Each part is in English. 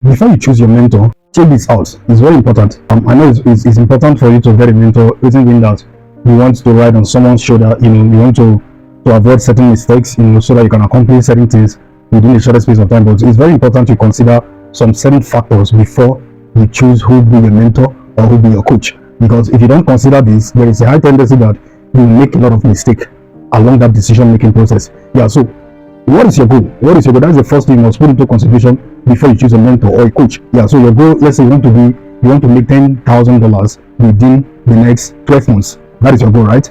before you choose your mentor, check this out. It's very important. I know it's important for you to get a mentor. Reason being that you want to ride on someone's shoulder. You want to avoid certain mistakes. So that you can accomplish certain things within a shorter space of time. But it's very important to consider some certain factors before you choose who will be your mentor or who will be your coach. Because if you don't consider this, there is a high tendency that you will make a lot of mistakes along that decision-making process. Yeah. So what is your goal? What is your goal? That's the first thing you must put into consideration before you choose a mentor or a coach. Yeah. So your goal, let's say you want to make $10,000 within the next 12 months. That is your goal, right?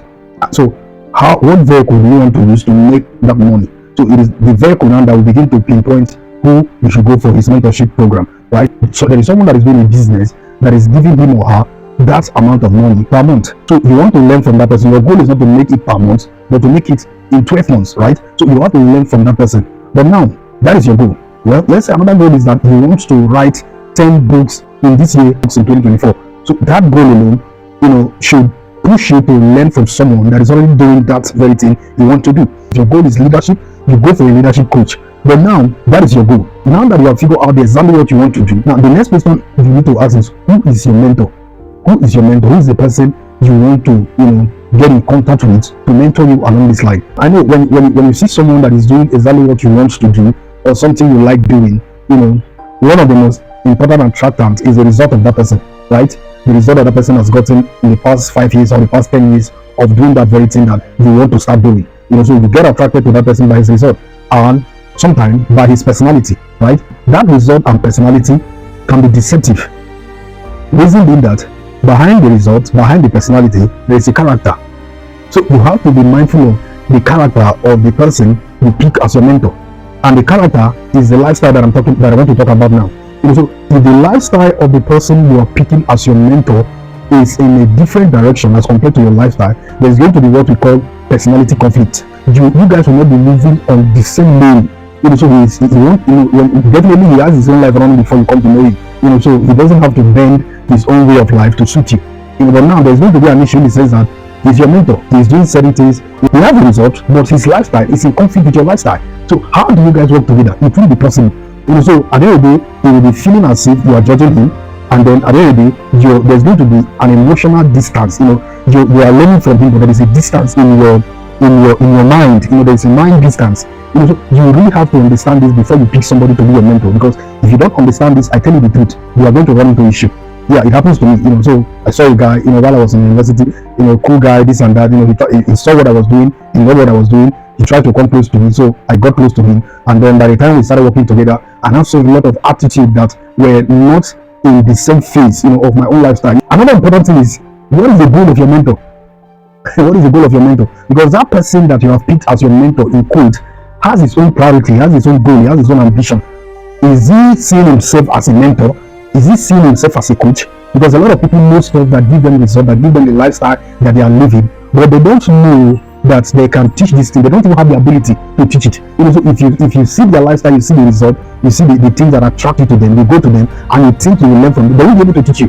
So what vehicle do you want to use to make that money? So it is the vehicle now that will begin to pinpoint who you should go for his mentorship program, right? So there is someone that is doing a business that is giving him or her that amount of money per month. So you want to learn from that person. Your goal is not to make it per month, but to make it in 12 months, right? So you have to learn from that person. But now, that is your goal. Well, let's say another goal is that you want to write 10 books in this year, books in 2024. So that goal alone, should push you to learn from someone that is already doing that very thing you want to do. If your goal is leadership, you go for a leadership coach. But now, that is your goal. Now that you have figured out exactly what you want to do, now the next question you need to ask is, who is your mentor? Who is your mentor? Who is the person you want to, get in contact with to mentor you along this line? I know when you see someone that is doing exactly what you want to do or something you like doing, one of the most important attractants is the result of that person, right? The result that the person has gotten in the past 5 years or the past 10 years of doing that very thing that you want to start doing. So you get attracted to that person by his result and sometimes by his personality, right? That result and personality can be deceptive. Reason being that behind the result, behind the personality, there is a character. So you have to be mindful of the character of the person you pick as your mentor. And the character is the lifestyle that I want to talk about now. So if the lifestyle of the person you are picking as your mentor is in a different direction as compared to your lifestyle, there's going to be what we call personality conflict. You guys will not be moving on the same lane. So definitely he has his own life around before you come to know him. So he doesn't have to bend his own way of life to suit you. But now there's going to be an issue. He says that he's your mentor. He's doing certain things. He has a result, but his lifestyle is in conflict with your lifestyle. So how do you guys work together? It will be possible. So at the end of the day, he will be feeling as if you are judging him, and then at the end of the day, there's going to be an emotional distance. You are learning from him, but there is a distance in your mind. There is a mind distance. So you really have to understand this before you pick somebody to be your mentor, because if you don't understand this, I tell you the truth, you are going to run into issue. Yeah, it happens to me. So I saw a guy, while I was in university, cool guy, this and that. He saw what I was doing, he knew what I was doing. He tried to come close to me, so I got close to him. And then by the time we started working together, I now saw a lot of attitude that were not in the same phase, of my own lifestyle. Another important thing is, what is the goal of your mentor? What is the goal of your mentor? Because that person that you have picked as your mentor in quote has his own priority, has his own goal, he has his own ambition. Is he seeing himself as a mentor? Is he seeing himself as a coach? Because a lot of people know stuff that give them results, that give them the lifestyle that they are living, but they don't know that they can teach this thing. They don't even have the ability to teach it. So if you see their lifestyle, you see the result, you see the things that attract you to them, you go to them and you think you will learn from them, they won't be able to teach you.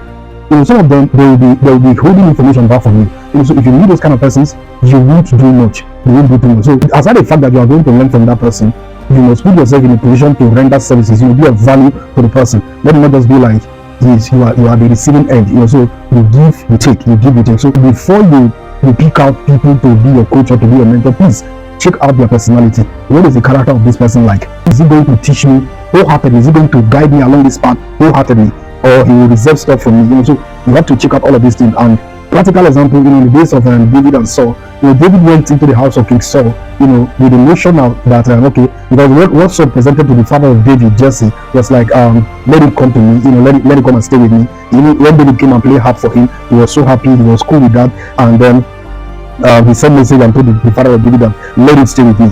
Some of them, they will be holding information back from you. So if you meet those kind of persons, you won't do much. You won't do too much. So aside the fact that you are going to learn from that person, you must put yourself in a position to render services. Be of value to the person. Let it not just be like you are the receiving end. So you give, you take, you give, you take. So before you pick out people to be your coach or to be your mentor, please check out their personality. What is the character of this person like? Is he going to teach me wholeheartedly? Is he going to guide me along this path wholeheartedly? Or he will reserve stuff from me? So you have to check out all of these things. And practical example, in the days of David and Saul, David went into the house of King Saul, with the notion that okay, because what Saul presented to the father of David, Jesse, was like, let him come to me, let him come and stay with me. When David came and played hard for him, he was so happy, he was cool with that, and then he sent message and told the father of David that let him stay with me.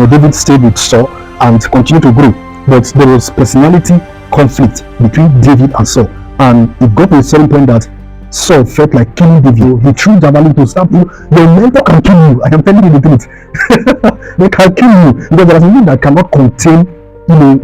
David stayed with Saul and continued to grow, but there was personality conflict between David and Saul, and it got to a certain point that Saul felt like killing David. He threw javelin to stab you. Your mentor can kill you. I am telling you the truth. They can kill you because there is something that cannot contain,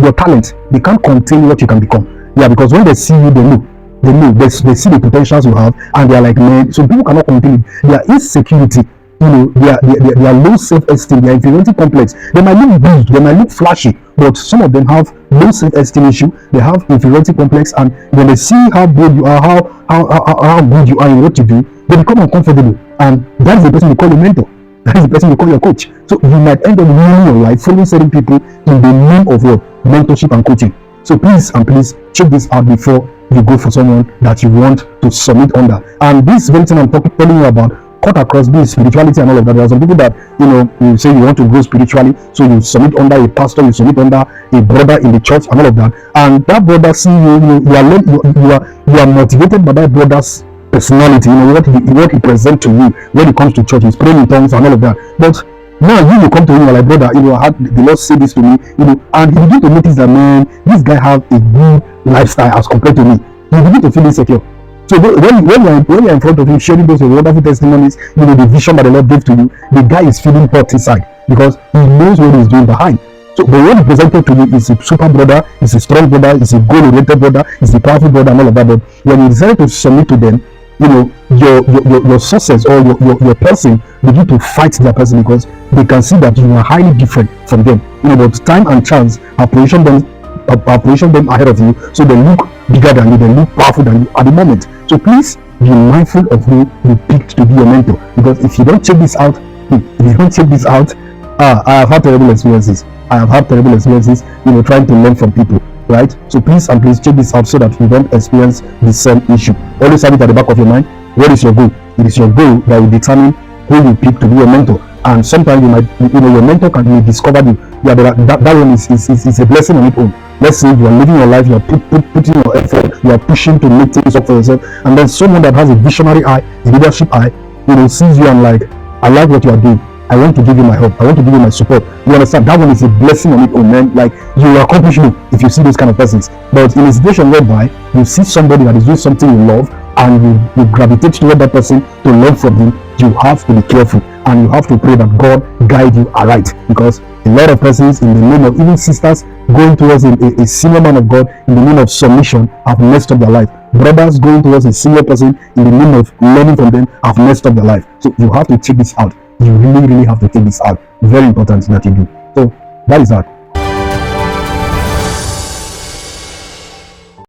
your talent. They can't contain what you can become. Yeah, because when they see you, they know. They see the potentials you have, and they are like, man. So people cannot contain it. Their insecurity, their low self-esteem, their inferiority complex. They might look big, they might look flashy, but some of them have low self-esteem issue, they have inferiority complex, and when they see how good you are, how good you are in what you do, they become uncomfortable, and that is the person you call a mentor. That is the person you call your coach. So you might end up ruining your life following certain people in the name of what? Mentorship and coaching. So please and please check this out before you go for someone that you want to submit under. And this very thing I'm telling you about cut across this spirituality and all of that. There are some people that, you say you want to grow spiritually, so you submit under a pastor, you submit under a brother in the church and all of that, and that brother see you are motivated by that brother's personality, what he presents to you when he comes to church. He's praying in tongues and all of that, but now you come to him, you're like, brother, I had the Lord say this to me, and you begin to notice that, man, this guy have a good lifestyle as compared to me. You begin to feel insecure. So when you're in front of him sharing those wonderful testimonies, the vision that the Lord gave to you, the guy is feeling hot inside because he knows what he's doing behind. So the one presented to you is a super brother, is a strong brother, is a goal-oriented brother, is a powerful brother, and all of that. But when you decide to submit to them, your success or your person begin to fight their person because they can see that you are highly different from them. But time and chance have positioned them ahead of you, so they look bigger than you, they look powerful than you at the moment. So please be mindful of who you picked to be your mentor, because if you don't check this out, I have had terrible experiences. Trying to learn from people, right? So please and please check this out so that you don't experience the same issue. Always have it at the back of your mind. What is your goal? It is your goal that will determine who you pick to be your mentor. And sometimes your mentor can discover you. Yeah, that one is a blessing on its own. Let's say you are living your life, you are putting your effort, you are pushing to make things up for yourself, and then someone that has a visionary eye, a leadership eye, sees you and like, I like what you are doing. I want to give you my help. I want to give you my support. You understand? That one is a blessing on its own, man. Like, you will accomplish it if you see those kind of persons. But in a situation whereby you see somebody that is doing something you love and you gravitate toward that person to learn from him, you have to be careful and you have to pray that God guide you aright, because a lot of persons in the name of, even sisters going towards a senior man of God in the name of submission, have messed up their life. Brothers going towards a senior person in the name of learning from them have messed up their life. So you have to check this out. You really have to take this out. Very important that you do. So that is that.